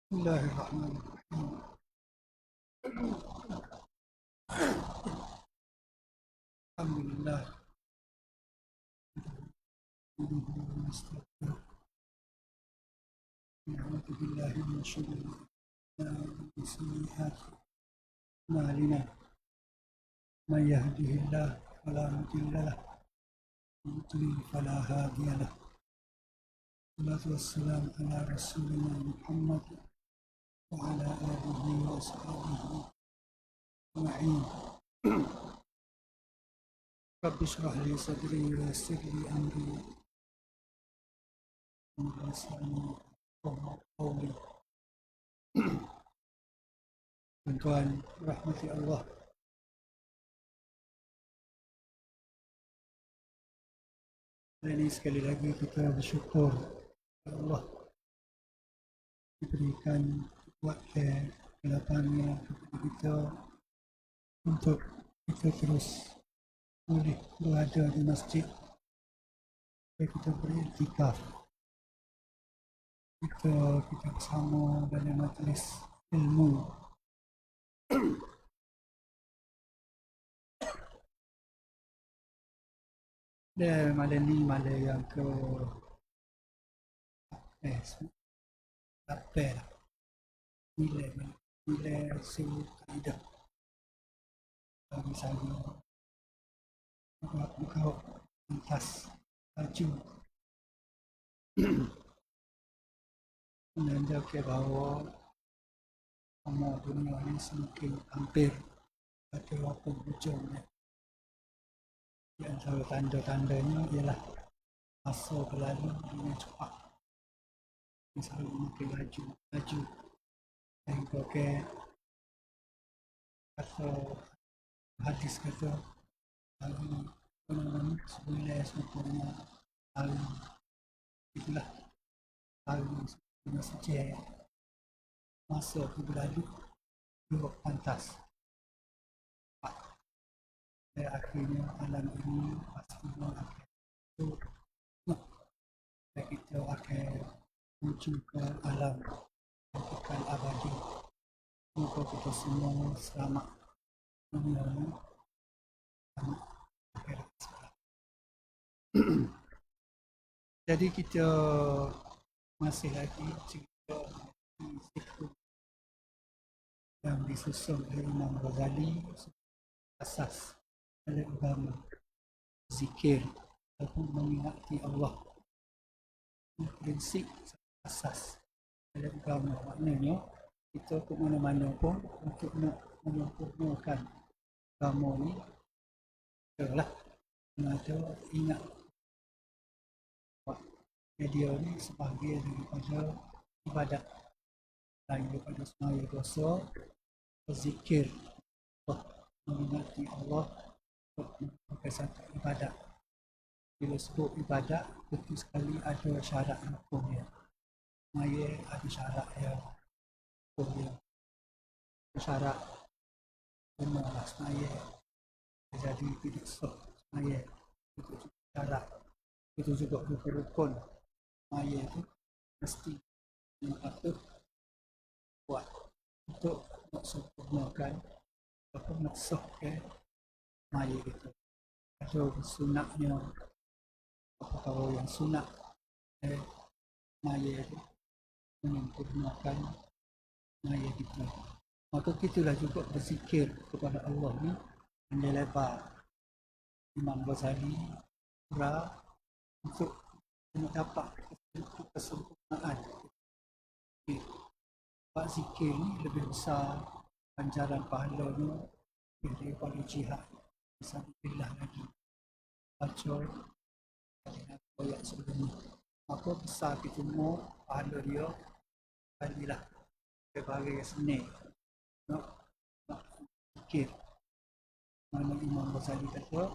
Bismillahirrahmanirrahim. Alhamdulillah. Na'udzu billahi min syururi anfusina wa sayyiati a'malina. Man yahdihillahu fala mudilla lahu wa man yudlil fala hadiya lahu. Wassalatu wassalamu ala rasulina Muhammad wa ala alihi wa ashabihi ajma'in. Rabbi shrah li sadri wa yassir li amri wa yassirni qawli. Tuan-tuan rahmati Allah, ini sekali lagi kita bersyukur kepada Allah diberikan buat kelapangan kepada kita untuk kita terus boleh berada di masjid dan kita beriktikaf, kita bersama dalam majlis ilmu. Dan malam ni malam yang ke nilai Al-Qaeda. Misalnya buka pentas baju menandakan bahawa dunia ini semakin hampir pada waktu hujungnya. Di antara tanda-tandanya ialah masa berlalu dengan cepat. Misalnya makin laju sehingga kata hadis kata sebulan sempurna tahun itulah tahun sempurna saja. Masa itu berlalu dua pantas. Dan akhirnya alam ini pastinya akan tutup dan kita akan menuju ke alam yang kekal abadi. Semoga kita semua selamat dunia ini, selamat akhirat sekali. Jadi kita masih lagi cerita zikr yang disusun oleh Imam Ghazali, asas dalam agama, zikir ataupun mengingati Allah. Prinsip asas dalam agama, maknanya kita ke mana-mana pun untuk nak menyempurnakan agama ni, adalah ada ingat dia ni sebagai daripada ibadat, selain daripada semaya dosa, berzikir mengingati Allah sebagai satu ibadat. Bila sebut ibadat, tentu sekali ada syarat hukumnya. Semaya ada syarat yang hukumnya, syarat semua semaya jadi tidak sah. Semaya itu juga syarat, itu juga rukun. Semaya itu mesti yang patut buat untuk nak sempurnakan ataupun nak sahkan semaya itu. Ada sunatnya, kalau yang sunat semaya itu menyempurnakan semaya kita. Maka kitalah juga berzikir kepada Allah ni pandai lebar. Imam Ghazali untuk mendapat kesempurnaan. Sebab zikir ni lebih besar ganjaran pahalanya daripada jihad fisabilillah lagi. Baca ayat sebelum ni, maka besar kita semua pahala dia kalilah sebagai seni nak zikir. Mana Imam Ghazali kata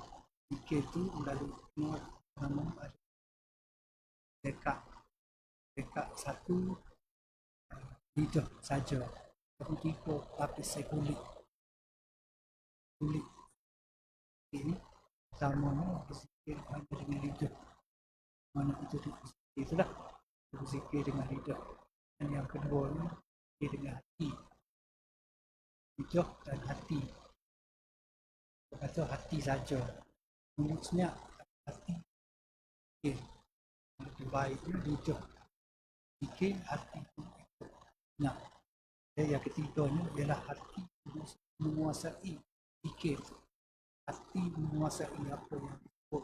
zikir tu melalui nama ada dekat satu lidah saja, satu tiga lapis kulit ini. Pertamanya berzikir hanya dengan lidah, mana itu berzikir itulah berzikir dengan lidah. Dan yang kedua ni zikir dengan hati, hijau dan hati. Dia kata hati saja. Mulut senyap, hati zikir. Lebih baiknya hijau zikir, hati senyap. Yang ketiganya ialah hati menguasai zikir. Hati menguasai apa yang disebut.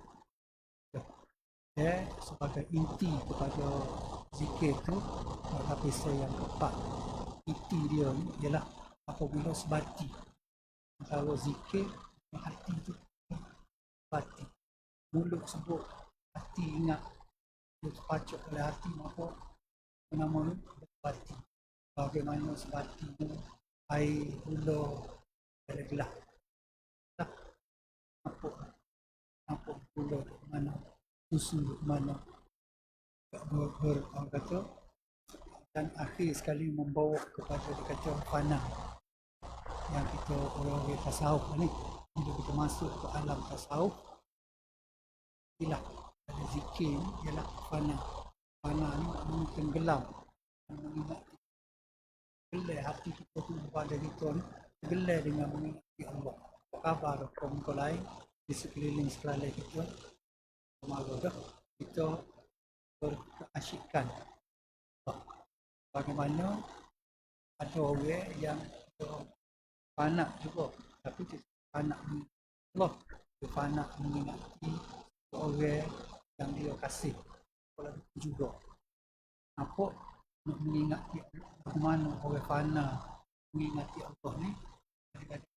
Sebagai inti kepada zikir tu, lapisan yang keempat, inti dia ni ialah apabila sebati antara zikir dan hati tu sebati. Mulut sebut, hati ingat, dia terpacuk oleh hati, maka nama ni sebati. Bagaimana sebati tu air gula ada gelas, apa gula tu mana, susu tu mana, orang kata, dan akhir sekali membawa kepada dikata fana yang kita orang tasawuf ni. Bila kita masuk ke alam tasawuf, ialah ada zikir ni ialah fana. Fana ni maknanya tenggelam, mengingat gelai hati kita tu kepada kita ni, gelai dengan mengingati Allah. Apa khabar kaum lain di sekeliling kita, kemarin dah kita berkeasyikan. Bagaimana ada orang yang fana juga, tapi dia fana mengingat Allah, dia fana mengingati orang yang dia kasih. Kalau itu juga apa nak mengingati bagaimana orang fana mengingati Allah ni, kadang-kadang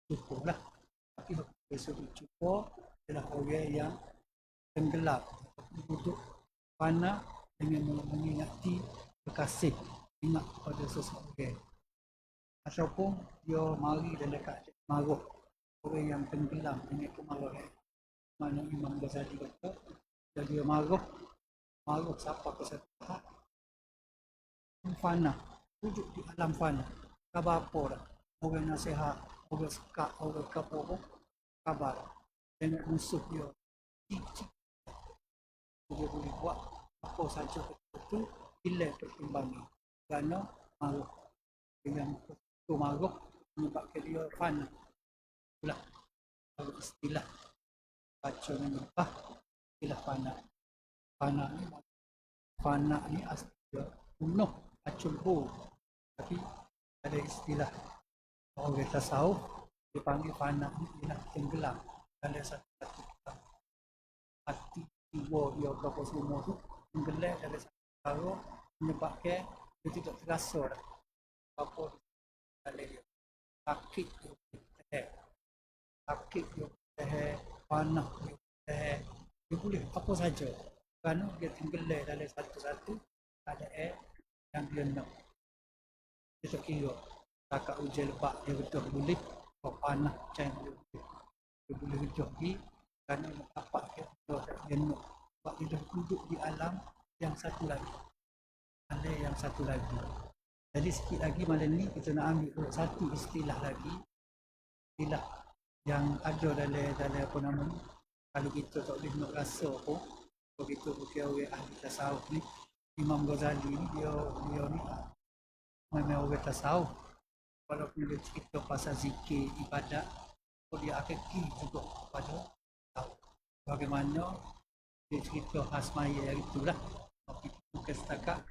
cukup lah. Tapi besok cukup adalah orang yang tenggelam, duduk fana dengan mengingati kekasih, ingat pada seseorang. Ataupun dia mari dalam keadaan marah, orang yang tenggelam dengan kemarahan. Mana Imam Ghazali kata, bila dia marah siapa ke satu tahap, fana, duduk di alam fana. Khabar apa dah? Orang nasihat, orang sekat, orang kapur, khabar. Tengok musuh dia, cik-cik. Dia boleh buat apa saja itu, bila pertimbangan. Kerana marah. Yang itu marah menyebabkan dia fana. Itulah istilah baca menyebah, istilah fana. Fana ni asli dia bunuh, acul. Tapi ada istilah orang tasawuf dipanggil fana ni ialah tenggelam dalam satu-satu hati jiwa dia berapa semua tu tenggelam dalam satu perkara, menyebabkan dia tidak terasa dah apa dalam dia. Sakit dia panah dia boleh apa saja kerana dia tenggelam dalam satu-satu keadaan yang dia nak. Dia tak kira takat hujan lebat dia betul boleh, kalau panah macam dia boleh hujung pergi kerana apa dia nak. Sebab dia dah duduk di alam yang satu lagi, alam yang satu lagi. Jadi sikit lagi malam ni kita nak ambil satu istilah lagi, istilah yang ada dalam apa nama ni. Kalau kita tak boleh nak rasa pun, kalau kita bukan orang ahli tasawuf ni, Imam Ghazali ni dia ni memang orang tasawuf. Walaupun dia cerita pasal zikir, ibadat, dia akan pergi juga kepada tasawuf. Bagaimana dia cerita khas maya itulah, tapi bukan setakat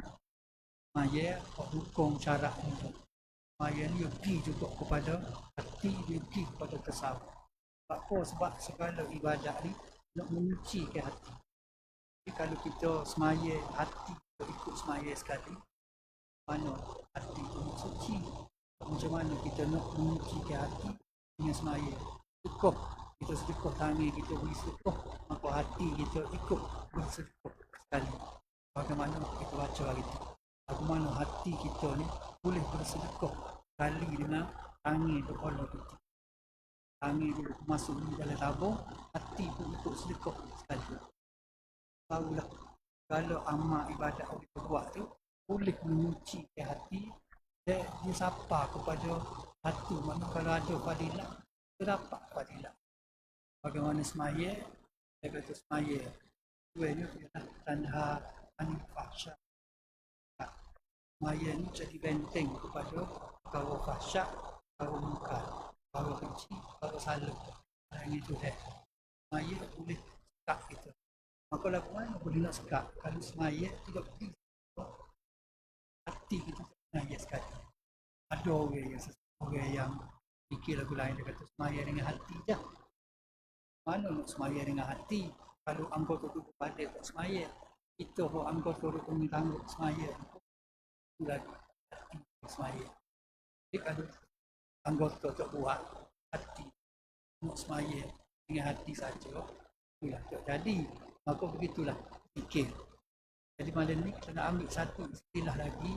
maya hukum syarak untuk maya ni pergi juga kepada hati, dia pergi kepada tasawuf. Sebab apa? Sebab segala ibadat ni nak menyucikan hati. Jadi kalau kita semaya hati, kita ikut semaya sekali, mana hati itu suci, macam mana kita nak menyucikan hati dengan semaya. Sedekah, kita sedekah tangan kita beri sedekah, maka hati kita ikut bersedekah sekali. Bagaimana kita baca hari itu, bagaimana hati kita ni boleh bersedekah sekali dengan tangan kepala kita. Tangan dulu masuk di dalam tabung, hati pun ikut sedekah sekali. Barulah kalau amal ibadat yang kita buat tu boleh menyucikan hati, dia sapa kepada hati. Mana kalau ada fadilat, kita dapat fadilat. Bagaimana semaya, saya kata semaya tuanya ialah tanha anil fahsya, semaya ni jadi benteng kepada perkara fahsyat, perkara mungkar, perkara keji, perkara salah. Yang itu semaya boleh sekat kita. Maka lagu mana boleh nak sekat? Kalau semaya tidak pergi hati kita semaya sekali. Ada orang yang fikir lagu lain, dia kata semaya dengan hati je. Mana nak semaya dengan hati? Kalau anggota tubuh badan tak semaya, kita pun anggota rumah tangga semaya, itu lagi hati semaya. Jadi kalau anggota tak buat hati nak semaya dengan hati saja, itulah tak jadi. Maka begitulah fikir. Jadi malam ni kita nak ambil satu istilah lagi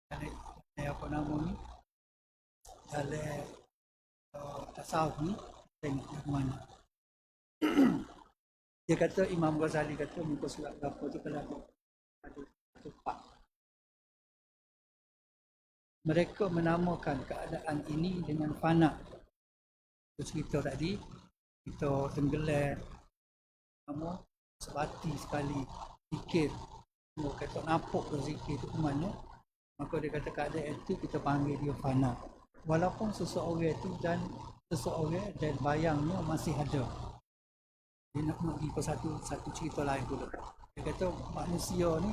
dalam apa nama ni, dalam tasawuf ni, tengok yang mana. Dia kata, Imam Ghazali kata muka surat berapa tu kalau ada tepat. Mereka menamakan keadaan ini dengan fana. Terus kita tadi, kita tenggelam, nama sebati sekali, fikir. Dia kata nampak rezeki itu ke mana, maka dia kata keadaan itu kita panggil dia fana. Walaupun seseorang itu dan bayangnya masih ada. Dia nak pergi ke satu cerita lain pula. Dia kata manusia ni,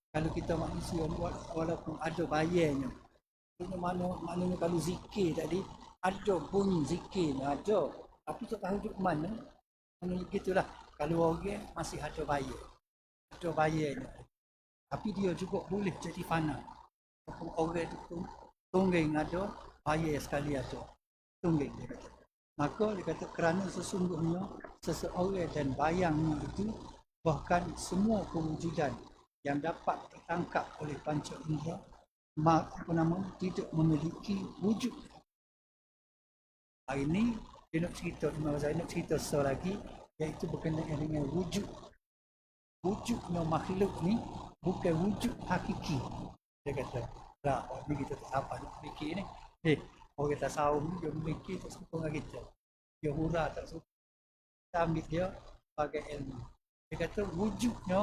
kalau kita manusia ni walaupun ada bayarnya, maknanya kalau zikir tadi ada bunyi zikir ada, tapi tak tahu duduk mana. Maknanya gitulah. Kalau orang masih ada bayarnya, tapi dia juga boleh jadi fana. Orang itu tungging ada, bayar sekali ada, tungging dia kata. Maka dia kata kerana sesungguhnya seseorang dan bayangnya itu, bahkan semua kewujudan yang dapat ditangkap oleh panca indera tidak memiliki wujud. Hari ini dia nak cerita, Imam Ghazali nak cerita sesuatu lagi, iaitu berkenaan dengan wujud. Wujudnya makhluk ni bukan wujud hakiki. Dia kata, lah, ni kita tak apa nak fikir ni. Orang tasawuf ni dia memikir tak suka dengan kita. Dia hura tak suka. Kita ambil dia sebagai ilmu. Dia kata wujudnya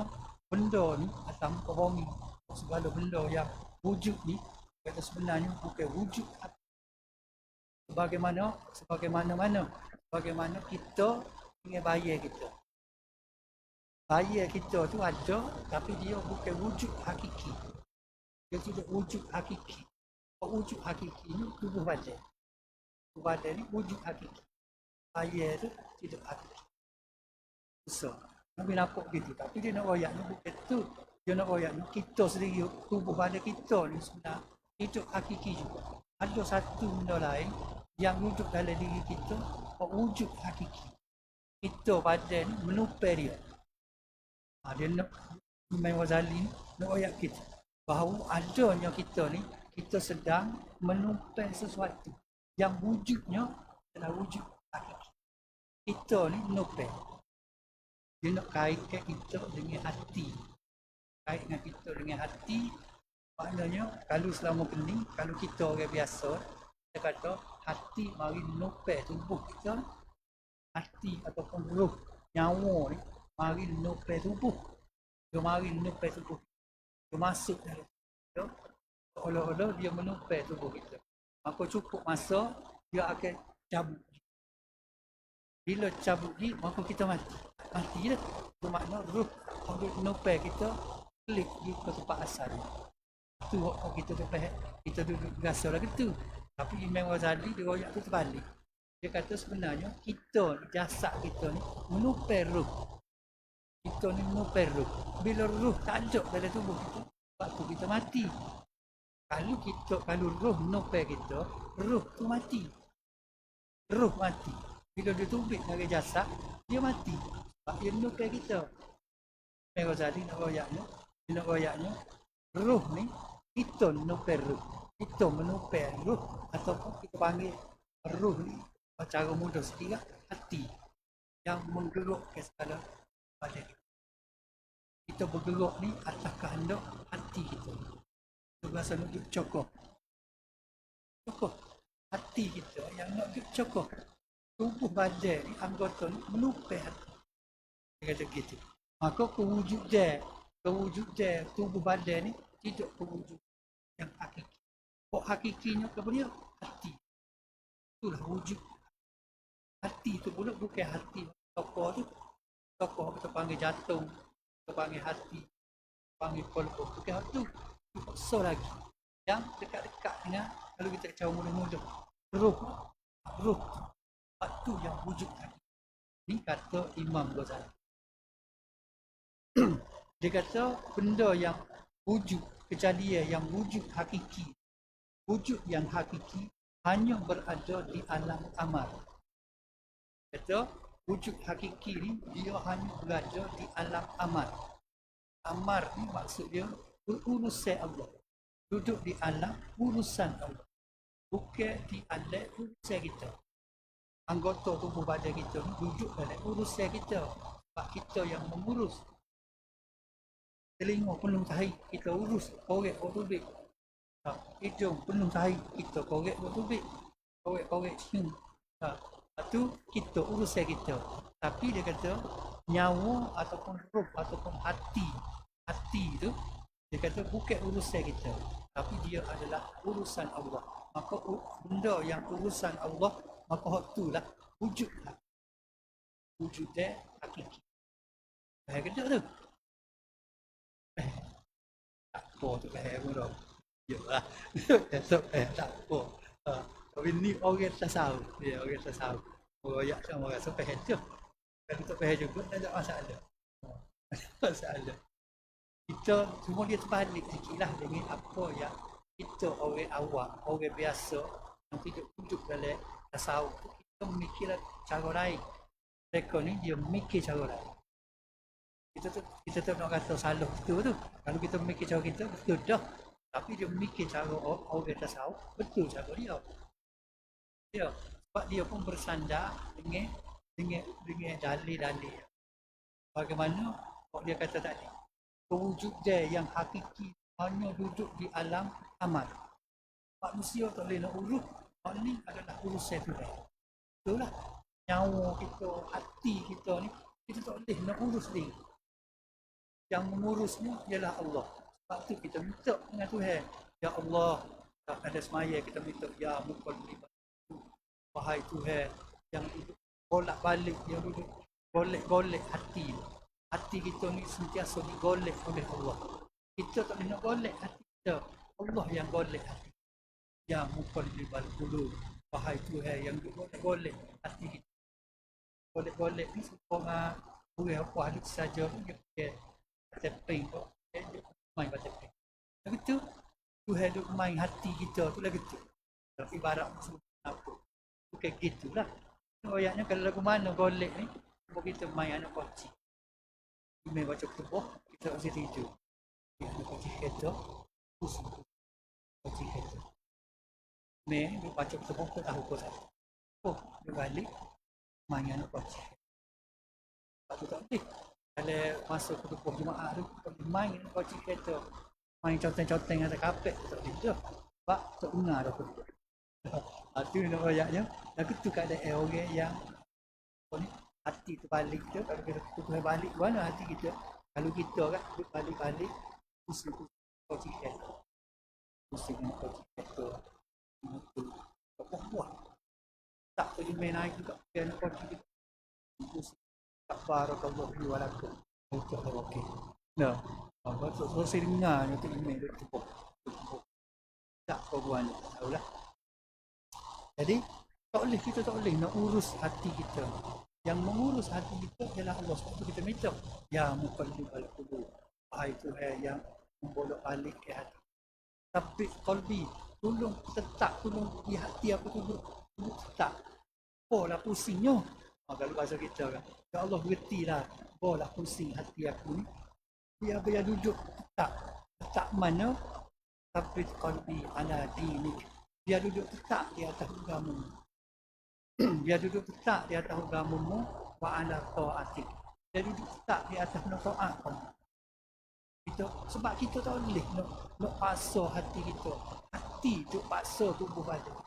benda ni atas muka bumi. Segala benda yang wujud ni, dia kata sebenarnya bukan wujud. Sebagaimana kita dengan bayar kita. Bayar kita tu ada, tapi dia bukan wujud hakiki. Dia tidak wujud hakiki. Wujud hakiki ni tubuh badan. Tubuh badan ni wujud hakiki. Bayar tu tidak hakiki. So, Nabi nampak gitu. Tapi dia nak royak ni bukan tu. Dia nak royak ni kita sendiri, tubuh badan kita ni sebenarnya hidup hakiki juga. Ada satu benda lain yang wujud dalam diri kita, wujud hakiki. Kita badan ni menupai dia. Dia nak, Imam Ghazali ni nak royak kita bahawa adanya kita ni, kita sedang menumpai sesuatu yang wujudnya adalah wujud hakiki. Kita ni menumpai. Dia nak kaitkan kita dengan hati. Kait dengan kita dengan hati, maknanya kalau selama pening, kalau kita orang biasa, kita kata hati mari menumpai tubuh kita. Hati ataupun roh, nyawa ni mari menumpai tubuh. Dia mari menumpai tubuh. Dia masuk dalam kita. Seolah-olah dia menumpai tubuh kita. Maka cukup masa dia akan cabut. Bila cabut dia, maka kita mati. Mati dah. Itu makna roh untuk menumpai kita klik di ke tempat asal. Itu waktu kita terpahit, kita duduk rasa lah gitu. Tapi Imam Ghazali dia royak tu terbalik. Dia kata sebenarnya kita, jasad kita ni menumpai roh. Kita ni menumpai roh. Bila roh tak ada dalam tubuh kita, waktu kita mati. Kalau roh menumpai kita, roh tu mati. Roh mati. Bila dia tumbik dari jasad, dia mati. Sebab dia menumpai kita. Imam Ghazali nak royaknya, roh ni kita menumpai roh. Kita menumpai roh, ataupun kita panggil roh ni secara mudah sikit, hati yang menggerakkan segala badan kita. Kita bergerak ni atas kehendak hati kita. Itu bahasa nak cokoh. Cokoh hati kita yang nak cokoh. Tubuh badan ni, anggota ni menumpai hati. Dia kata gitu. Maka kewujudan tubuh badan ni tidak kewujudan yang hakiki. Kok hakikinya apa dia? Hati. Itulah wujud. Hati tu pula bukan hati tokoh tu. Tokoh kita panggil jantung, kita panggil hati, panggil kolbu. Bukan hati tu. So lagi. Yang dekat-dekat dengan kalau kita kacau mula-mula. Ruh. Ruh. Waktu yang wujud hati. Ini kata Imam Ghazali. Dia kata benda yang wujud, kejadian yang wujud hakiki, wujud yang hakiki hanya berada di alam amal. Kata wujud hakiki ni dia hanya berada di alam amal. Amal ni maksud dia urusan Allah. Duduk di alam urusan Allah. Bukan di alam urusan kita. Anggota tubuh badan kita ni duduk dalam urusan kita. Sebab kita yang mengurus. Telinga penuh tahi, kita urus, korek tubik. Hidung penuh tahi, kita korek tubik. Korek cium. Lepas tu kita urusan kita. Tapi dia kata nyawa ataupun roh ataupun hati tu dia kata bukan urusan kita, tapi dia adalah urusan Allah. Maka benda yang urusan Allah, maka hak tu lah wujudlah. Wujudnya hakiki. Faham ke tu? Tak apa tu faham pun dah. Yalah. Tak apa. Tapi ni orang tasawuf. Dia orang tasawuf. Royak sama orang sampai tu. Kalau tak faham juga tak ada masalah. Masalah. Kita cuma dia terbalik sikit lah dengan apa yang kita orang awam, orang biasa yang tidak duduk dalam tasawuf. Kita memikir cara lain. Mereka ni dia mikir cara lain. Kita tak nak kata salah betul tu. Kalau kita mikir cara kita betul dah. Tapi dia mikir cara orang tasawuf betul cara dia. Dia sebab dia pun bersandar dengan dalil-dalil. Bagaimana kok dia kata tadi? Kewujudan yang hakiki hanya duduk di alam amal. Manusia tak boleh nak urus. Hak ni adalah urusan Tuhan. Betul lah. Nyawa kita, hati kita ni, kita tak boleh nak urus dia. Yang mengurusnya ialah Allah. Sebab tu kita minta dengan Tuhan. Ya Allah, tak ada semaya kita minta, Ya Muqallibal Qulub. Wahai Tuhan, yang duduk bolak-balik, yang duduk golek-golek hati. Hati kita ni sentiasa digolek oleh Allah. Kita tak boleh nak golek hati kita. Allah yang golek hati. Ya Muqallibal Qulub. Wahai Tuhan yang golek hati kita. Golek-golek ni seorang boleh apa hadis saja dia pakai tepeng kok. Dia main baca tepeng. Lagu tu Tuhan duk main hati kita tu lagu tu. Ibarat apa. Bukan gitulah. Ayatnya kalau lagu mana golek ni, kita main anak kocik. Main baca ketubuh, kita mesti tidur. Anak kocik kereta, pusing. Kocik kereta. Main, dia baca ketubuh, tak tahu kau satu. Oh, dia balik, main anak kocik. Sebab tu tak boleh. Kalau masuk ketubuh Jumaat tu, tak boleh main anak kocik kereta. Main conteng-conteng atas kapet, tak boleh tu. Sebab tak dengar dah ketubuh. Itu nak ayatnya. Lagu tu keadaan orang yang hati terbalik tu. Kalau kita tutup balik mana hati kita. Kalau kita kan balik-balik pusing kocik kereta. Pusing kocik kereta. Itu tak buat. Tak boleh main naik juga kena kocik kereta. Pusing tak barakallahu wa lakum. Itu adalah okey. Nah, so saya dengar tu email tu tepuk. Tak kau buat ni. Tahulah. Jadi, kita tak boleh nak urus hati kita. Yang mengurus hati kita ialah Allah. Sebab itu kita minta. Ya Muqallibal Qulub. Wahai Tuhan yang membolak balik ke hati. Tapi qalbi, tolong tetap, tolong di hati aku tolong tetap. Bolah pusingnya. Kalau bahasa kita kan. Ya Allah berhentilah. Bolah pusing hati aku ni. Biar duduk tetap. Tetap mana? Tapi qalbi ala dinik. Dia duduk tetap di atas agamamu. Dia duduk tetap di atas agamamu wa ala ta'atik. Dia duduk tetap di atas taat kamu. Kita sebab kita tak boleh nak paksa hati kita. Hati duk paksa tubuh badan.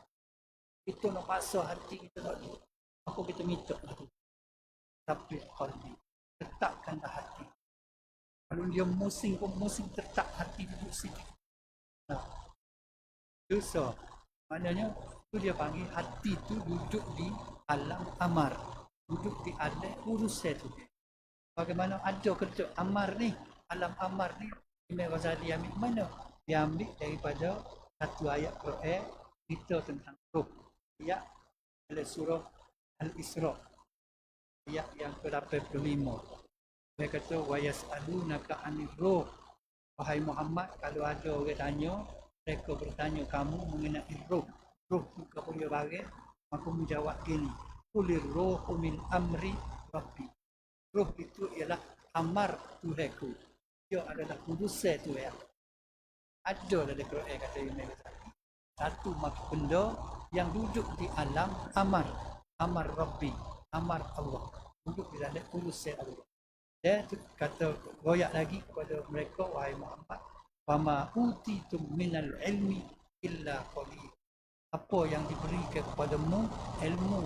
Kita nak paksa hati kita tak boleh. Apa kita minta hati. Tapi qalbi tetapkanlah hati. Kalau dia musing pun musing tetap hati duduk situ. Nah, dosa. Maknanya tu dia panggil hati tu duduk di alam amar, duduk di alam urusan tu. Bagaimana ada kerja amar ni, alam amar ni, Imam Ghazali ambil mana? Dia ambil daripada satu ayat Quran cerita tentang roh. Ayat dalam surah Al-Isra, ayat yang ke-85. Dia kata wa yas'alunaka 'anir ruh. Wahai Muhammad, kalau ada orang tanya, mereka bertanya kamu mengenai roh. Roh tu apa dia barang? Maka menjawab gini, qulir ruhu min amri rabbi. Roh itu ialah amar Tuhanku. Dia adalah urusan Tuhan. Ada dalam Quran kata Imam Ghazali. Satu makhluk benda yang duduk di alam amar. Amar Rabbi. Amar Allah. Duduk di dalam urusan Allah. Dia kata royak lagi kepada mereka, wahai Muhammad, wama utitum minal ilmi illa qalil. Apa yang diberikan kepadamu ilmu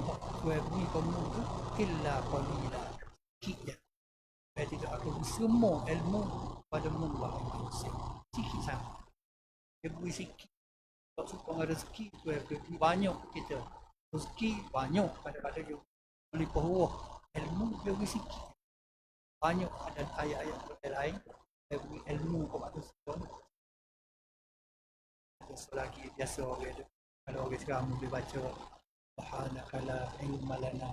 Tuhan beri kamu tu illa qalila, sikit je. Saya tidak akan semua ilmu padamu wahai manusia, sikit sangat. Dia beri sikit. Tak suka rezeki Tuhan beri banyak kita. Rezeki banyak kadang-kadang dia melimpah ruah. Ilmu dia beri sikit. Banyak ada ayat-ayat lain yang beri ilmu kepada manusia. Ada lagi biasa orang kalau orang sekarang boleh baca subhanaka la ilma lana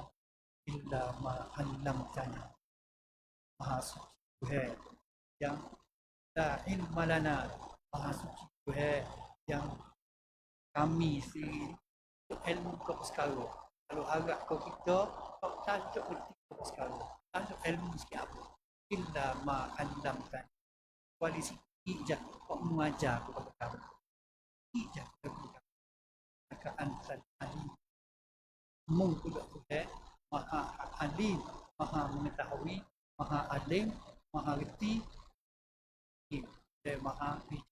illa ma 'allamtana. Maha suci Tuhan yang la ilma lana, maha suci Tuhan yang kami sendiri ilmu kau sekarang. Kalau harap kau kita, kau tak cok berhenti kau sekarang. Tak cok ilmu sikit apa. Illa ma 'allamtana. Kuali sikit je kau mengajar kepada kami. Sikit je kepada kami. Maka antal alim. Mengkudak Tuhan, maha alim, maha mengetahui, maha alim, maha reti, dan maha bijak.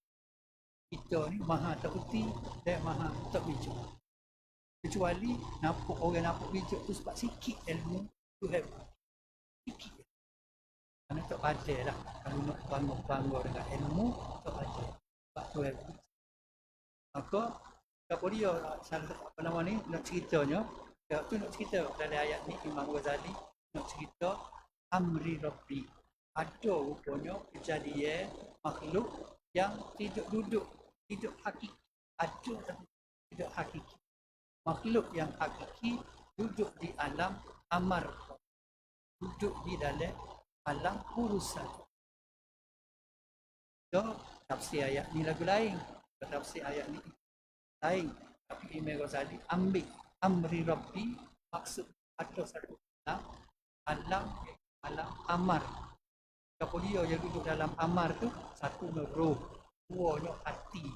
Kita ni maha tak reti dan maha tak bijak. Kecuali nampak orang nampak bijak tu sebab sikit ilmu Tuhan. Sikit. Kerana tak pandai lah. Kalau nak bangga-bangga dengan ilmu, tak pandai. Sebab Tuhan. Maka, apa dia, apa nama ni, nak ceritanya, tu nak cerita dalam ayat ni Imam Ghazali nak cerita amri Rabbi. Ada rupanya kejadian makhluk yang tidak duduk, tidak hakiki. Ada tapi tidak hakiki. Makhluk yang hakiki duduk di alam amar, duduk di dalam alam urusan. So, tafsir ayat ni lagu lain, tafsir ayat ni lain. Tapi Imam Ghazali ambil amri Rabbi, maksud ada satu alam amar. Kalau dia yang duduk dalam amar tu, satu roh, duanya hati.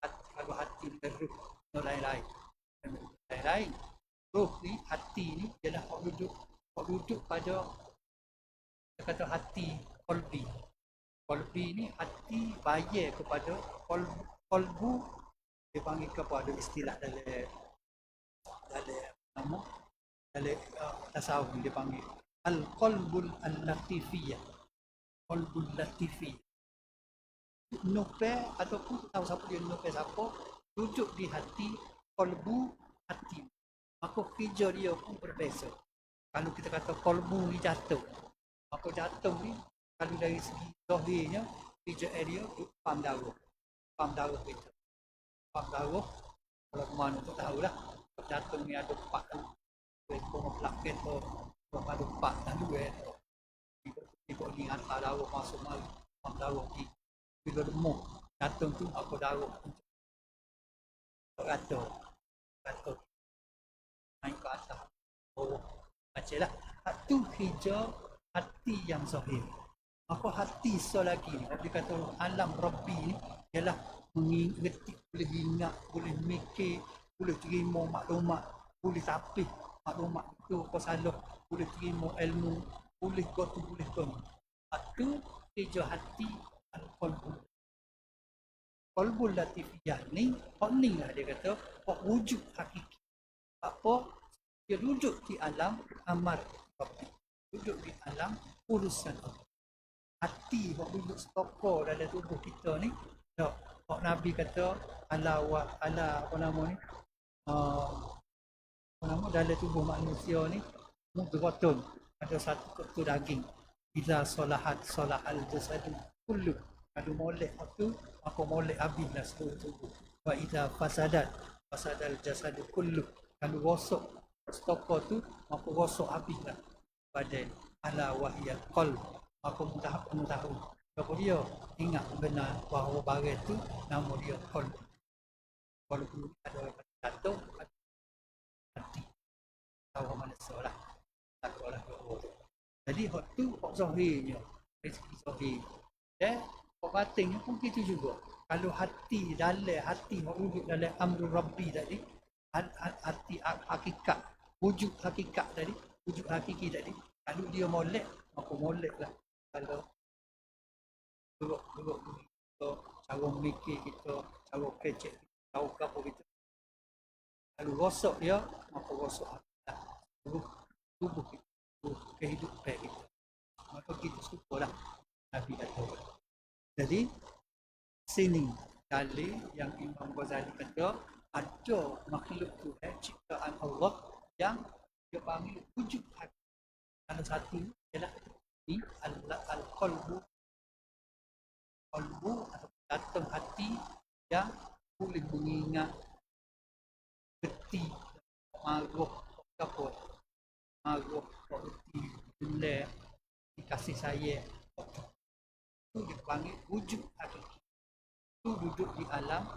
Kalau hati dan roh, lain-lain. Lain-lain. Roh ni, hati ni ialah hak duduk pada, kita kata hati kolbi. Kolbi ni hati bayar kepada kolbu, dia panggil kepada istilah dalam nama dalam tasawuf dia panggil al-qalbul al-latifiyah. Qalbul latifiyah. Nupe ataupun tahu siapa dia nupe siapa, duduk di hati, kolbu hati. Maka kerja dia pun berbeza. Kalau kita kata kolbu ni jatuh, maka jatuh ni kalau dari segi zahirnya kerja dia pam darah. Pam darah kita. Pam darah kalau mana tu tahulah. Jatuh ni ada 4 tu. Kau pelak kereta, kau ada 4 dan 2. Tiba ni hantar darah masuk mari. Pam darah ni. Bila demuk, jatuh tu apa darah. Rata. Naik ke atas. Bawah. Macam lah. Itu kerja hati yang zahir. Maka hati selagi ni, dia kata alam Rabbi ni ialah mengerti, boleh ingat, boleh mikir, boleh terima maklumat, boleh tapih maklumat itu kau salah, boleh terima ilmu, boleh kau tu, boleh kau ni. Itu kerja hati al-qalbul. Qalbul latifiyah ni, ni lah dia kata, wujud hakiki. Apa? Dia duduk di alam amar Rabbi. Duduk di alam urusan Allah. Hati yang duduk stokor dalam tubuh kita ni, tak Nabi kata ala apa nama ni, apa nama, dalam tubuh manusia ni mudghatun, ada satu ketul daging. Bila solahal jasadu kullu, kalau molek tu maka molek habislah seluruh tubuh. Wa idza fasadal jasadu kullu, kalau rosak stokor tu maka rosak habislah badan. Ala wahyal qalb, maka mengetahui apa dia, ingat benar bahawa barang tu nama dia qalb. Walaupun ada orang kata hati, tahu mana salah takutlah Allah. Jadi hak tu hak zahirnya, dari segi zahir. Hak batinnya pun gitu juga. Kalau hati dalam hati hak wujud dalam amru rabbi tadi, hati hakikat, wujud hakikat tadi, wujud hakiki tadi, kalau dia molek maka moleklah. Kalau duduk kita, cara memikir kita, cara kecek kita, tahu apa kita, kalau rosak dia maka rosak hakikat tubuh kita, kehidupan kita. Maka kita syukurlah Nabi kata. Jadi sini dalil yang Imam Ghazali kata ada makhluk Tuhan ciptaan Allah yang dia panggil wujud hati. Salah satu ialah ni al-qalbu atau datang hati yang boleh mengingat geti, maruf, apa, maruf, geti, gula, kasih sayang, itu dipanggil wujud hakiki. Itu duduk di alam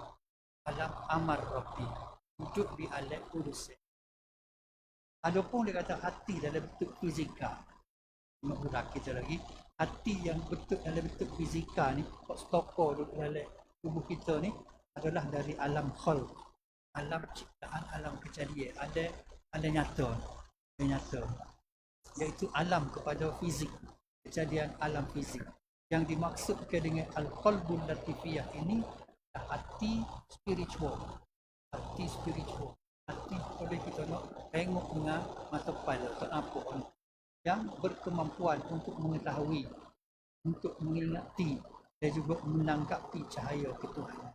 amar rabbi, duduk di alam urusan. Adapun dia kata hati dalam bentuk fizikal, nak urak kita lagi, hati yang bentuk dalam bentuk fizikal ni, stokor duduk dalam tubuh kita ni adalah dari alam khalq, alam ciptaan, alam kejadian, ada nyata, iaitu alam kepada fizik, kejadian alam fizik. Yang dimaksudkan dengan al-qalbul latifiyah ini hati spiritual. Hati boleh kita nak tengok dengan mata kepala atau apa yang berkemampuan untuk mengetahui, untuk mengingati dan juga menanggapi cahaya ketuhanan.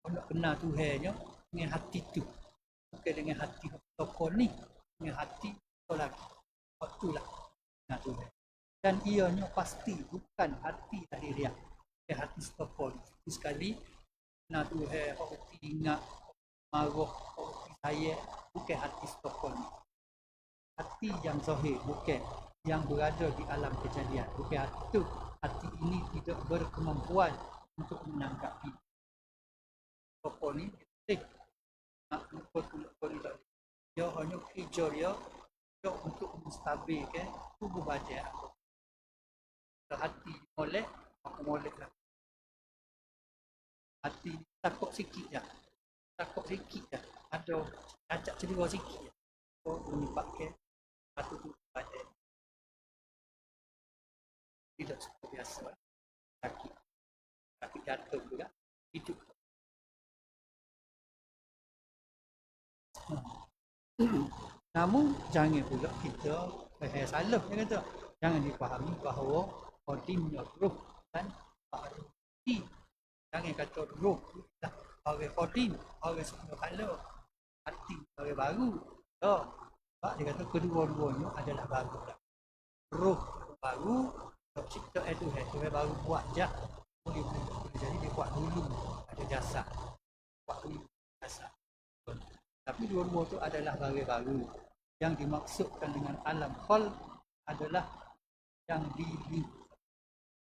Kalau nak kenal Tuhannya dengan hati tu, bukan dengan hati tokoh ni, dengan hati tu lagi. Waktulah kenal Tuhan. Dan ianya pasti bukan hati lahiriah, bukan hati stopon. Sekali nak Tuhan, hati ingat, marah, hati sayang, bukan hati stopon. Hati yang zahir, bukan yang berada di alam kejadian, bukan hati itu. Hati ini tidak berkemampuan untuk menanggapi. Stopon ni, nak lupa ni tak. Dia hanya kerja dia untuk menstabilkan tubuh badan. Hati molek, maka moleklah. Hati takut sikit je. Ada cacat cedera sikit je. Menyebabkan satu tubuh badan tidak seperti biasa. Sakit jantung juga hidup. Namun jangan pula kita salah, dia kata jangan dipahami bahawa qadimnya ruh dan ba'di. Jangan kata ruh lah orang qadim, orang semula kala, hati orang baru. Sebab dia kata kedua-duanya adalah baru lah. Ruh baru, cipta Tuhan baru buat je. Boleh jadi dia buat dulu ada jasa. Tapi dua-dua tu adalah baru-baru. Yang dimaksudkan dengan alam khalq adalah yang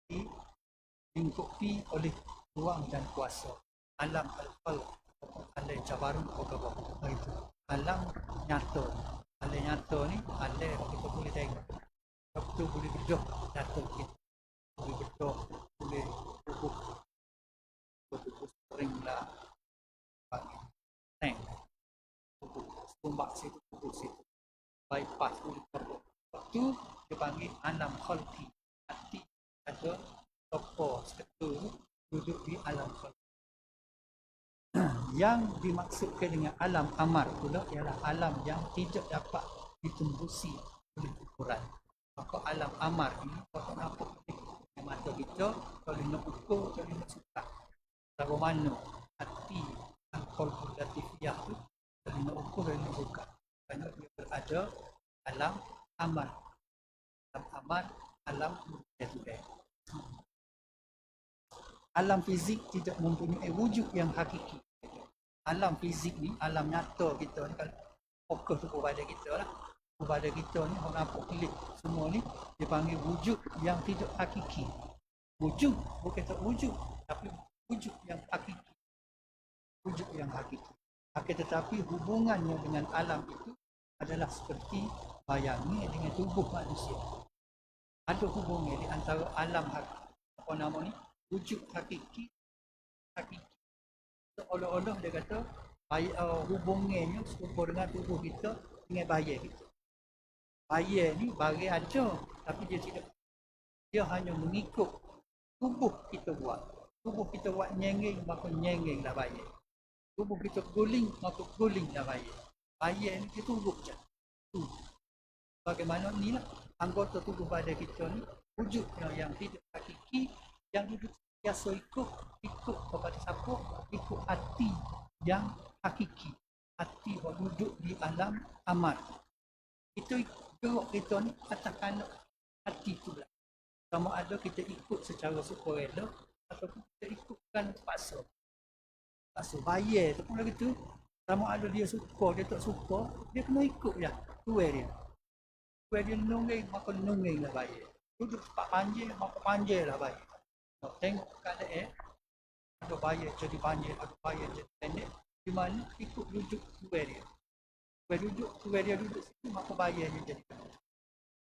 dilingkupi oleh ruang dan kuasa. Alam al-khalq, alam jabarut itu. Alam nyata. Alam nyata ni alam kita boleh tengok. Kita boleh bedah nyata kita. Boleh bedah, boleh tubuh sering lah bagi tank. Tumbak situ, bypass boleh tepuk. Waktu dia panggil alam khalqi. Hati ada toko seketul duduk di alam khalqi. Yang dimaksudkan dengan alam amar pula ialah alam yang tidak dapat ditembusi oleh ukuran. Maka alam amar ini kalau nampak mata kita, kalau nak ukur, kalau nak suka. Berapa mana hati al-qalbul latifiyah tu terima ukur dan buka. Kerana dia berada dalam amal. Dalam amal, alam tuhan. Alam fizik tidak mempunyai wujud yang hakiki. Alam fizik ni, alam nyata kita ni, kalau fokus tu kepada kita lah. Kepada kita ni, orang nampak klik semua ni, dia panggil wujud yang tidak hakiki. Wujud, bukan tak wujud, tapi wujud yang hakiki. Wujud yang hakiki. Akan tetapi hubungannya dengan alam itu adalah seperti bayangnya dengan tubuh manusia. Ada hubungan di antara alam apa nama ni, wujud hakiki, hakiki. Seolah-olah dia kata hubungannya serupa dengan tubuh kita dengan bayar kita. Bayar ni bagi ada, tapi dia tidak, dia hanya mengikut tubuh kita buat. Tubuh kita buat nyengeng, maka nyengeng lah bayar. Tubuh kita guling, maka guling lah bayar. Bayar ni dia tunggu je. Bagaimana ni lah anggota tubuh badan kita ni wujudnya yang tidak hakiki, yang duduk biasa ikut kepada siapa? Ikut hati yang hakiki, hati yang duduk di alam amal. Itu gerak kita ni atas kanak hati tu lah. Sama ada kita ikut secara sukarela ataupun kita ikutkan paksa. Paksa bayar tu pun lagi tu, sama ada dia suka, dia tak suka, dia kena ikut je tuai dia. Tuai dia nungging, maka nungging lah bayar. Duduk tempat panjang, maka panjang lah bayar. Tengok keadaan, ada bayar jadi panjang, ada bayar jadi pendek, di mana ikut rujuk tuai dia. Tuai dia duduk situ, maka bayarnya jadi pendek.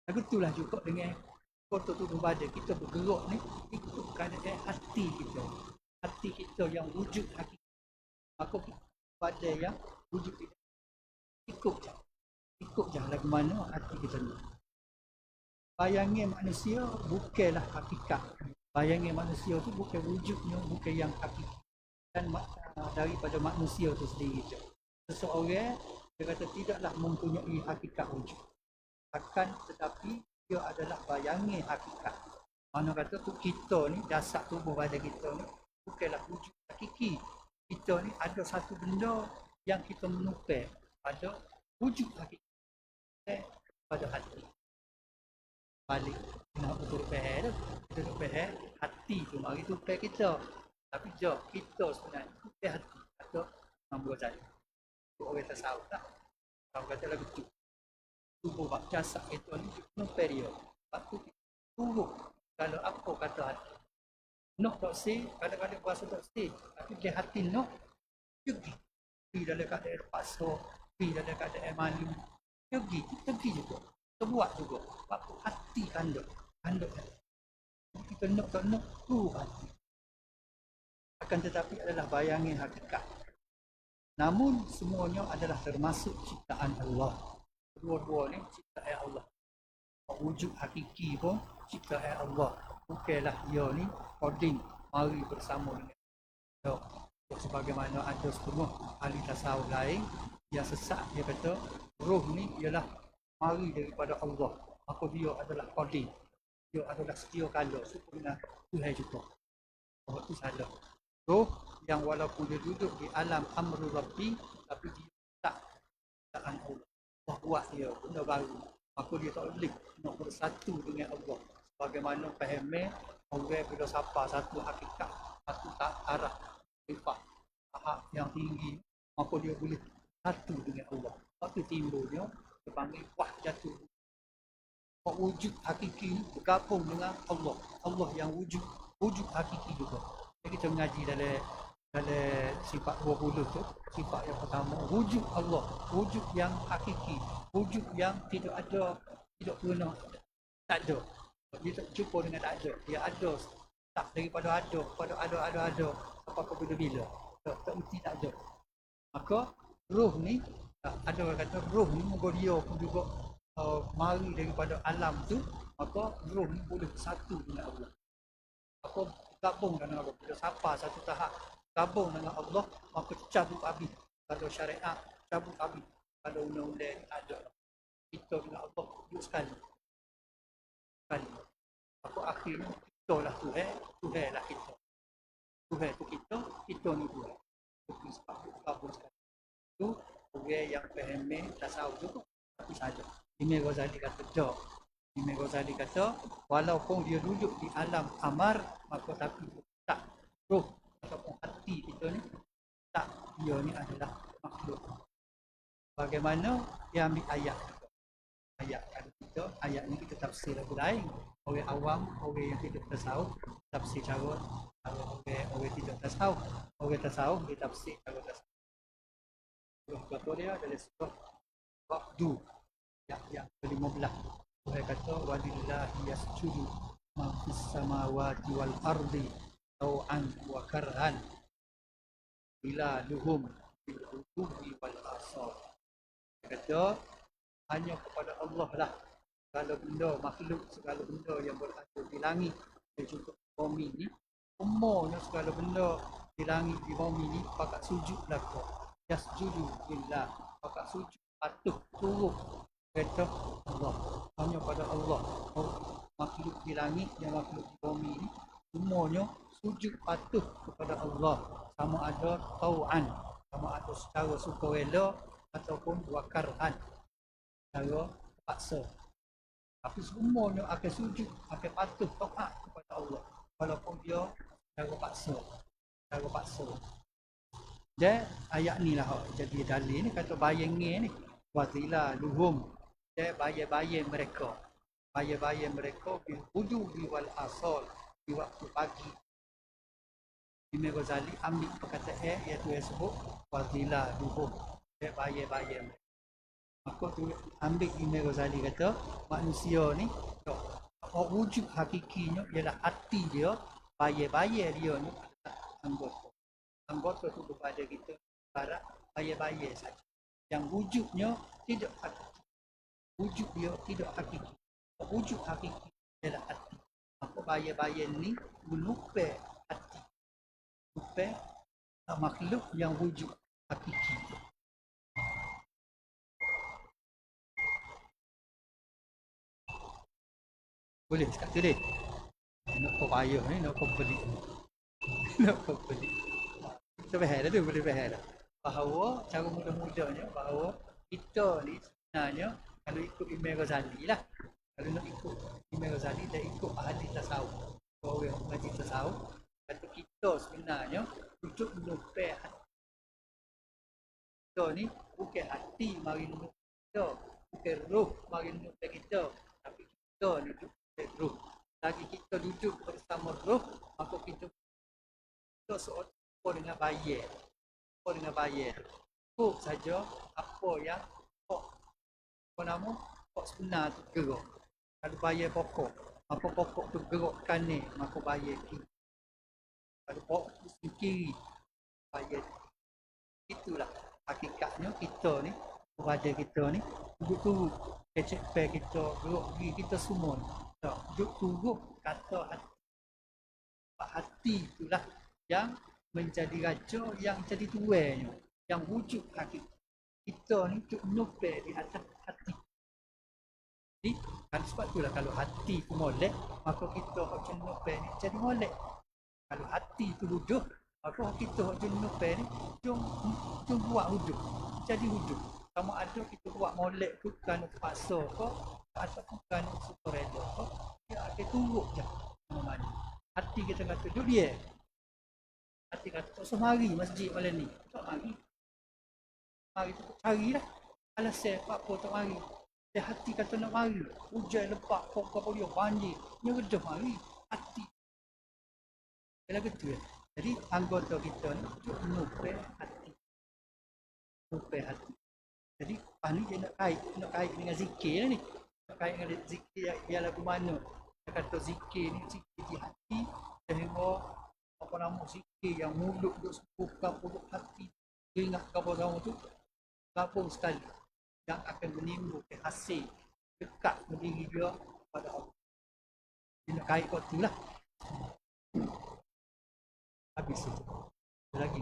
Begitulah juga dengan kota tubuh badan kita bergerak ni, ikut keadaan hati kita. Hati kita yang wujud hakiki. Maka badan yang wujud kita ikut je lagu mana hati kita ni. Bayangan manusia bukanlah hakikat. Bayangan manusia tu bukan wujudnya, bukan yang hakiki. Dan daripada manusia tu sendiri je. Seseorang dia kata tidaklah mempunyai hakikat wujud. Akan tetapi dia adalah bayangan hakikat. Mana kata tu kita ni, jasad tubuh badan kita ni bukanlah wujud hakiki. Kita ni ada satu benda yang kita menukar pada wujud hakiki pada hati. Balik nak betul faham tu, kita nak faham hati tu mari tukar kita. Tapi jauh kita sebenarnya tukar hati atau nombor saya. Orang tasawuf tak. Kalau kata lagu tu tubuh bak jasad itu ni menukar dia. Sebab tu turut kalau apa kata hati. Nak tak say, kadang-kadang bahasa tak say, tapi dia hati nak pergi dalam keadaan terpaksa, pergi dalam keadaan malu, pergi juga, kita buat juga. Sebab hati kandung hati. Kita nak tak nak, tu hati. Akan tetapi adalah bayangan hakikat. Namun semuanya adalah termasuk ciptaan Allah. Kedua-dua ni ciptaan Allah. Wujud hakiki pun ciptaan Allah. Bukanlah dia ni coding mari bersama dengan dia. Sebagaimana ada setengah ahli tasawuf lain yang sesat, dia kata roh ni ialah mari daripada Allah. Maka dia adalah coding. Dia adalah setia kala supaya Tuhan juga. Oh, itu salah. Roh yang walaupun dia duduk di alam amru rabbi, tapi dia tak ciptaan Allah. Allah buat dia benda baru. Maka dia tak boleh nak bersatu dengan Allah. Bagaimana fahamnya orang bila sapa satu hakikat, satu arah sifat tahap yang tinggi, maka dia boleh satu dengan Allah. Waktu timbulnya dia panggil wahdatul wujud hakiki bergabung dengan Allah. Allah yang wujud hakiki juga. Jadi kita mengaji dalam sifat 20 tu, sifat yang pertama wujud Allah, wujud yang hakiki, wujud yang tidak ada, tidak pernah, tak ada. Dia tak jumpa dengan tak ada. Dia ada. Tak daripada ada. Pada ada. Sampai ke bila-bila. Tak mesti tak ada. Maka, roh ni, ada orang kata roh ni, moga dia pun juga mari daripada alam tu. Maka, roh ni boleh bersatu dengan Allah. Maka, gabung dengan Allah. Bila sapa satu tahap, gabung dengan Allah, maka cabut habis. Kalau syariat, cabut habis. Kalau undang-undang ada. Kita dengan Allah, duduk sekali. Aku akhirnya kita lah Tuhan lah kita. Tuhan tu kita ni Tuhan. Itu sebab sekali. Itu orang yang fahami tasawuf tu tapi saja. Imam Ghazali kata tak. Imam Ghazali kata walaupun dia duduk di alam amar maka tapi tak roh ataupun hati kita ni tak, dia ni adalah makhluk. Bagaimana dia ambil ayat ayat kalau kita ayat ni kita tafsir lagu lain, orang awam, orang yang tidak tasawuf tafsir cara orang tidak tasawuf, orang tasawuf dia tafsir cara tasawuf. Surah berapa dia adalah surah Waqdu yang ke-15. Tuhan kata walillahi yasjudu ma fis samawati wal ardi tau'an wa karhan ila luhum bil utubi wal asar. Dia kata hanya kepada Allah lah segala benda makhluk, segala benda yang berada di langit dan juga bumi ni, semuanya segala benda di langit di bumi ni pakat sujudlah kau. Yasjudu billah, pakat sujud patuh turut kata Allah, hanya pada Allah. Makhluk di langit dan makhluk di bumi ni semuanya sujud patuh kepada Allah, sama ada tau'an, sama ada secara sukarela ataupun wakarhan, secara paksa. Tapi semuanya akan sujud, akan patuh taat kepada Allah walaupun dia secara paksa. Dan ayat ni lah jadi dalil ni, kata bayangin ni watila luhum, dan bayar mereka bil hudubi wal asal, di waktu pagi. Imam Ghazali ambil perkataan iaitu yang sebut watila luhum, dan bayar mereka. Maka tu ambil Imam Ghazali kata manusia ni wujud hakikinya ialah hati dia, bayar dia ni anggota tu kepada kita barat bayar saja. Yang wujudnya tidak hakiki, wujud dia tidak hakiki, wujud hakiki ialah hati. Maka bayar ni melupai hati, melupai makhluk yang wujud hakiki. Boleh cakap tu deh. Nak kau payah ni, nak kau beli. Kita faham dah tu, boleh faham dah. Bahawa cara mudah-mudahnya bahawa kita ni sebenarnya kalau ikut Imam Ghazali lah, kalau nak ikut Imam Ghazali dan ikut ahli tasawuf, orang yang mengaji tasawuf, kata kita sebenarnya duduk melupai hati. Kita ni bukan hati mari melupai kita, bukan roh mari melupai kita, tapi kita ni duduk melupai roh. Lagi kita duduk bersama roh, maka kita seorang dengan bayar. Kok saja apa yang apa nama sebenar tu gerak. Kalau bayar pokok, apa pokok tu gerakkan ni, maka bayar kiri. Kalau pokok tu kiri, bayar. Itulah hakikatnya kita ni, kepada kita ni duduk turut kecek pay kita, gerak gigi kita semua ni. Duduk turut kata hati itulah yang menjadi raja, yang jadi tuannya, yang wujud hakiki. Kita ni duduk menupai di atas hati. Jadi kan sebab itulah kalau hati tu molek, maka kita macam menupai ni jadi molek. Kalau hati tu duduk, maka kita macam menupai ni jom buat wujud, jadi wujud. Sama ada kita buat molek tu kerana terpaksa ke ataupun kerana sukarela ke, dia akan turut je mana-mana. Hati kita kata duduk dia, hati kata tak usah mari masjid malam ni, tak mari tu carilah alasan apa tak mari. Dan hati kata nak mari, hujan lepak kok apa dia banjir, dia redah mari hati. Kalau gitu ya. Jadi anggota kita ni duduk menupai hati. Jadi ni dia nak kait dengan zikir ni. Nak kait dengan zikir yang lagu mana. Dia kata zikir ni zikir di hati, sehingga apa nama zikir yang mulut duk buka mulut hati, ingat kabar sama tu gabung sekali, yang akan menimbulkan hasil dekat berdiri dia pada Allah. Dia nak kait kau tu lah. Habis itu. Ada lagi.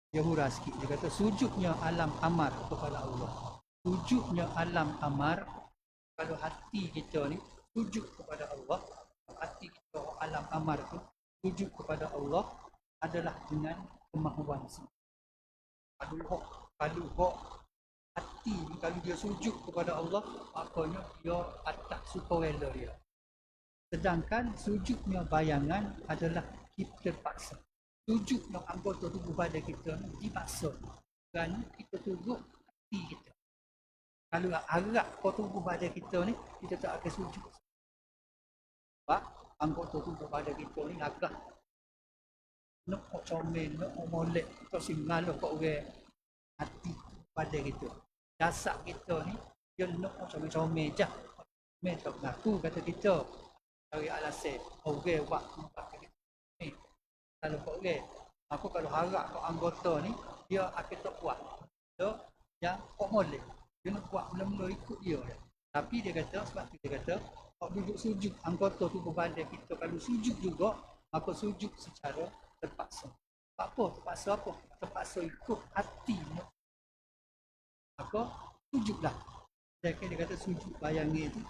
Dia hurah sikit. Dia kata sujudnya alam amar kepada Allah. Sujudnya alam amar, kalau hati kita ni sujud kepada Allah, hati kita alam amar tu sujud kepada Allah adalah dengan kemahuan sendiri. Kalau hati ni kalau dia sujud kepada Allah, maknanya dia atas sukarela dia. Sedangkan sujudnya bayangan adalah kita terpaksa. Sujudnya anggota tubuh badan kita ni dipaksa. Kerana kita tunduk hati kita. Kalau harap kau tubuh badan kita ni, kita tak akan sujud. Sebab anggota tubuh badan kita ni agak nak comel, nak molek, kita singalah kat orang hati badan kita. Jasad kita ni, dia nak comel-comel je. Comel tak mengaku kata kita. Cari alasan, orang buat kata kita. Ni, kalau kat orang, aku kalau harap kat anggota ni, dia akan tak kuat. So, yang kok molek. Dia nak buat mula-mula ikut dia. Tapi dia kata, sebab tu dia kata, kalau duduk sujud, anggota tubuh badan kita kalau sujud juga, maka sujud secara terpaksa. Apa? Terpaksa apa? Terpaksa ikut hati. Maka sujudlah. Jadi dia kata sujud bayangan itu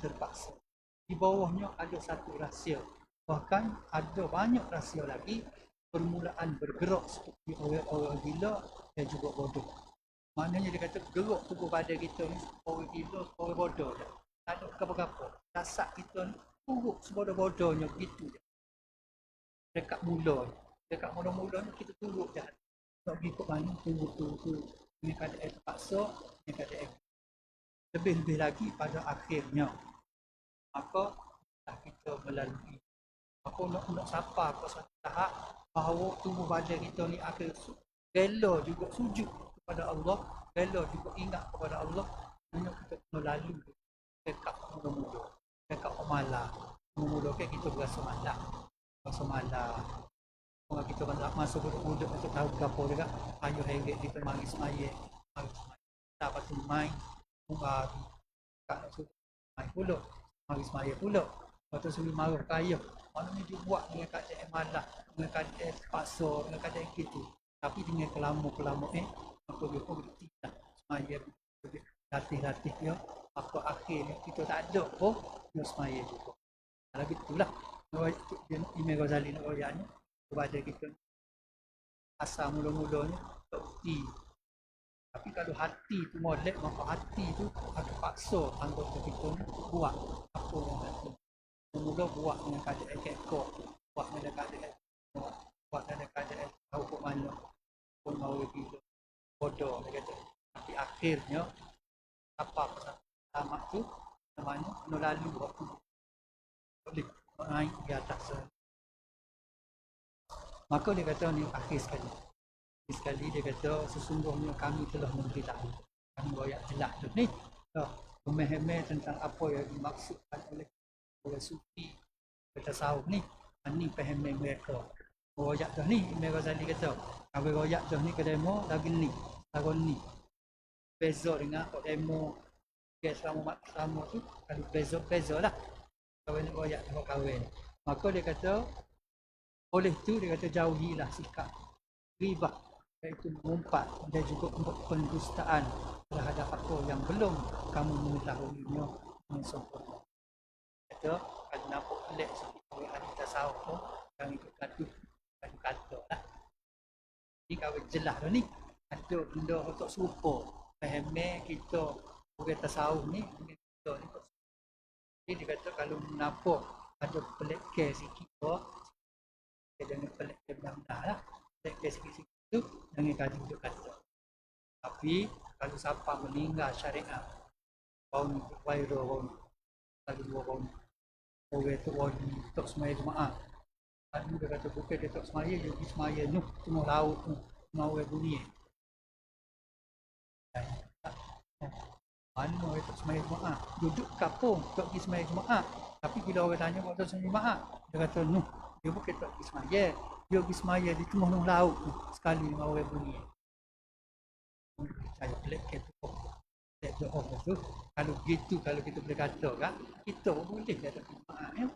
terpaksa. Di bawahnya ada satu rahsia. Bahkan ada banyak rahsia lagi. Permulaan bergerak seperti orang-orang gila dan juga bodoh. Maknanya dia kata gerak tubuh badan kita ni orang gila, orang bodoh je. Tak ada apa-apa. Dasar kita ni buruk sebodoh-bodohnya begitu je. Dekat mula ni kita turut je. Tak pergi ke mana turut. Ini keadaan terpaksa, ini keadaan lebih-lebih lagi pada akhirnya. Maka kita melalui. Maka nak sapa ke satu tahap bahawa tubuh badan kita ni akan rela juga sujud kepada Allah, rela juga ingat kepada Allah. Hanya kita kena lalu dekat mula-mula, dekat pemalas. Mula-mula kan kita berasa malas. Kalau kita masuk budak-budak untuk tahu apa juga, ayo heret kita mari semaya. Dapat tu main, kat main pula, mari semaya pula. Lepas tu suruh marah kaya. Maknanya dia buat dengan keadaan malas, dengan keadaan terpaksa, dengan keadaan gitu. Tapi dengan kelama-kelama maka dia pun berhenti lah. Semaya latih-latih dia. Maka akhirnya kita tak ada pun, dia semaya juga. Kalau gitulah. Imam Ghazali nak royaknya kepada kita. Asal mula-mulanya tak bukti. Tapi kalau hati tu molek, maka hati tu akan paksa anggota kita ni buat apa yang hati. Mula buat dengan keadaan kekok, buat dengan keadaan tahu ke mana pun mau gila bodoh dia kata. Tapi akhirnya apa selamat tu namanya kena lalu waktu boleh naik di atas. Maka dia kata ni akhir sekali dia kata sesungguhnya kami telah memberitahu. Kami royak jelas tu ni pemahaman tentang apa yang dimaksudkan oleh sufi bertasawuf ni. Ni pahaman mereka. Royak dah ni Imam Ghazali kata. Kalau royak dah ni ke demo lagi ni. Lagu ni. Beza dengan kok demo dia selama tu kalau beza lah. Kalau nak royak dengan kahwin. Maka dia kata oleh tu dia kata jauhilah sikap ribah, iaitu mengumpat dan juga untuk pendustaan terhadap apa yang belum kamu mengetahuinya dengan sempurna. Kata kalau nampak pelik seperti orang ahli tasawuf tu yang ikut kata lah. Ni kalau jelas dah ni ada benda untuk serupa faham kita orang tasawuf ni dengan kita ni. Jadi dia kata kalau nampak ada pelik ke sikit jangan pelik ke benar-benar lah. Pelik ke sikit-sikit tu jangan kaji dia kata. Tapi kalau siapa meninggal syariat bau ni viral bau ni kalau dua bau ni orang tu wali tak semaya jemaah. Ada dia kata bukan dia tak semaya, dia pergi semaya ni semua laut tu semua orang bunyi. Mana orang tak semaya jemaah? Duduk kapung tak pergi semaya jemaah. Tapi bila orang tanya buat tak semaya jemaah, dia kata noh, dia bukan tak pergi semaya. Dia pergi semaya di tengah laut tu sekali dengan orang bunyi. Saya pelik ke tu. Pelik tu tu. Kalau gitu kalau kita boleh kata kan, kita boleh dah tak pergi jemaah ya.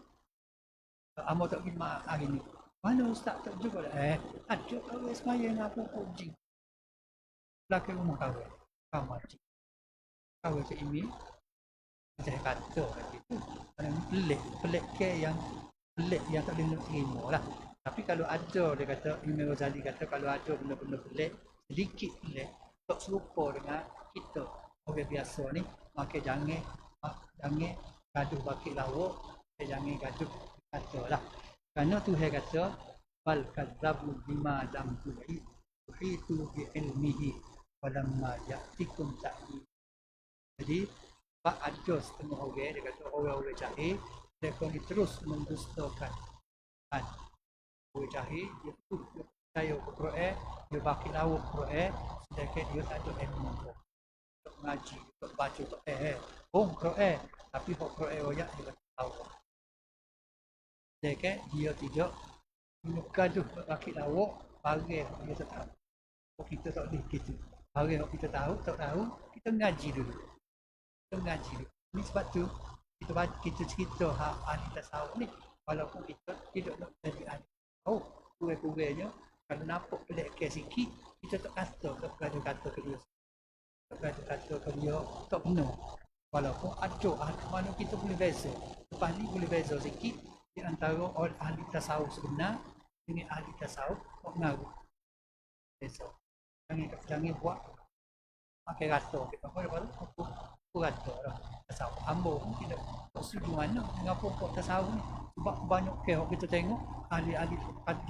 Amal tak pergi jemaah hari ni. Mana ustaz tak jumpa dah? Ada orang semaya dengan apa jing. Belakang rumah kawan. Kamar jing. Kawan tu ini macam kata gitu. pelik ke yang pelik yang tak boleh nak terima lah. Tapi kalau ada, dia kata Imam Ghazali kata kalau ada benda-benda pelik, sedikit pelik tak serupa dengan kita orang biasa ni, maka jangan gaduh bakit lawak, jangan gaduh kata lah. Kerana Tuhan kata bal kadzabu bima lam tuhitu bi ilmihi walamma ya'tikum ta'wil. Jadi Pak ada setengah orang, dia kata orang-orang jahil, mereka ni terus mendustakan kan. Orang jahil, dia percaya ke Quran, dia baki lawak Quran, sedangkan dia tak ada ilmu untuk mengaji, untuk baca Quran. Quran, tapi Quran royak dia tak tahu. Sedangkan dia tidak gaduh baki lawak, barang dia tak tahu. Kita tak boleh gitu. Barang kita tahu, tak tahu, kita mengaji dulu. Mengaji. Ini sebab tu kita cerita ahli tasawuf ni, walaupun kita tidak nak jadi ahli tasawuf, kurang-kurangnya kalau nampak pelik sikit, kita tak kata ke dia, tak benar. Walaupun ada mana kita boleh beza. Lepas ni boleh beza sikit di antara ahli tasawuf sebenar dengan ahli tasawuf tak mengaruh. Beza. Jangan buat pakai rata kita aku rata lah tasawuf hamba pun tidak setuju mana mengapa kok tasawuf ni, sebab banyak orang kita tengok ahli-ahli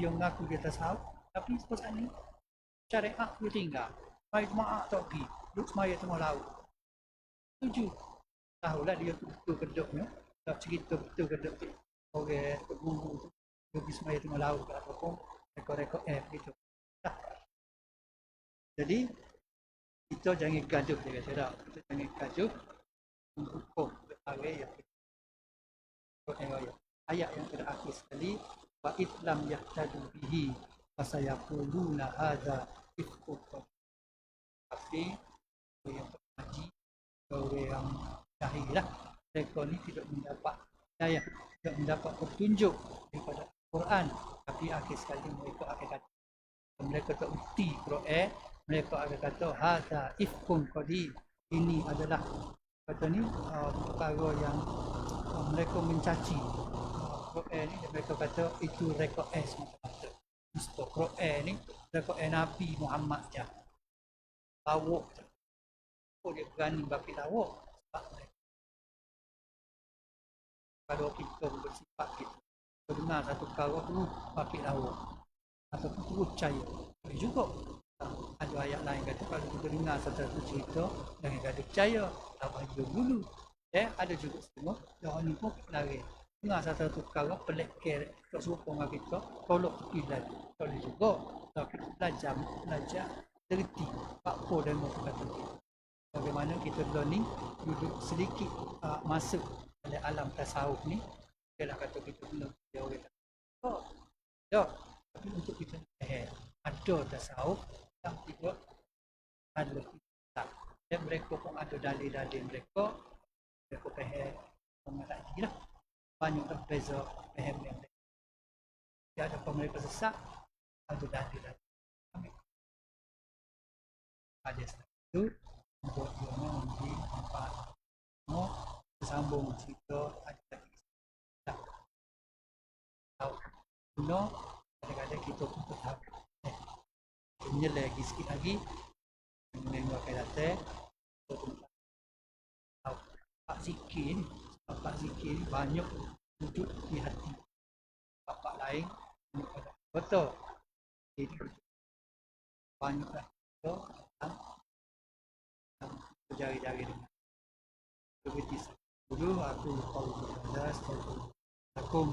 dia mengaku dia tasawuf tapi seperti ni syariat dia tinggal baik maaf tak pergi duduk semaya tengah laut. Setuju tahulah dia betul kedoknya tak cerita betul kedok orang guru tu dia pergi semaya tengah laut ataupun rekod-rekod gitu. Jadi kita jangan gaduh, dia kata tak. Kita jangan gaduh menghukum perkara yang ayat yang terakhir sekali wa itlam yahtadu bihi fasayaquluna hadza ifkun. Tapi yang terhaji orang yang jahil lah, mereka ni tidak mendapat hidayah, tidak mendapat petunjuk daripada Al-Quran, tapi akhir sekali mereka akan kata, mereka tak erti Quran, mereka akan kata hadza ifkun qadim, ini adalah kata ni perkara yang mereka mencaci Quran ni. Mereka kata itu rekod macam-macam. Ustaz Quran ni rekod Nabi Muhammad je, lawak je. Oh, dia berani bagi lawak sebab mereka. Kalau kita bersifat kita dengar satu perkara tu bagi lawak ataupun terus percaya, boleh juga. Ada ayat lain kata kalau kita dengar satu cerita jangan ada percaya, apa dia dulu. Ada juga semua yang ni pun lari dengar satu perkara pelik ke tak serupa dengan kita, tolak pilih boleh juga. Kalau kita belajar teliti apa demo kata bagaimana kita learning duduk sedikit masuk dalam alam tasawuf ni, ialah kata kita kena dia orang tak. Tapi untuk kita ada tasawuf yang tidak ada kitab, dan mereka pun ada dalil-dalil mereka faham mengenai lah banyak berbeza faham yang mereka. Ada pun mereka sesat, ada dalil-dalil ada itu membuat dia menjadi empat semua bersambung cerita ada lagi tak tahu guna kadang-kadang kita pun tak punya lagi sikit lagi menengok akan datang Pak Zikir ni, Pak Zikir ni banyak duduk di hati bapak lain betul jadi banyaklah kita yang berjari-jari dengan begitu dulu aku lupa. Assalamualaikum.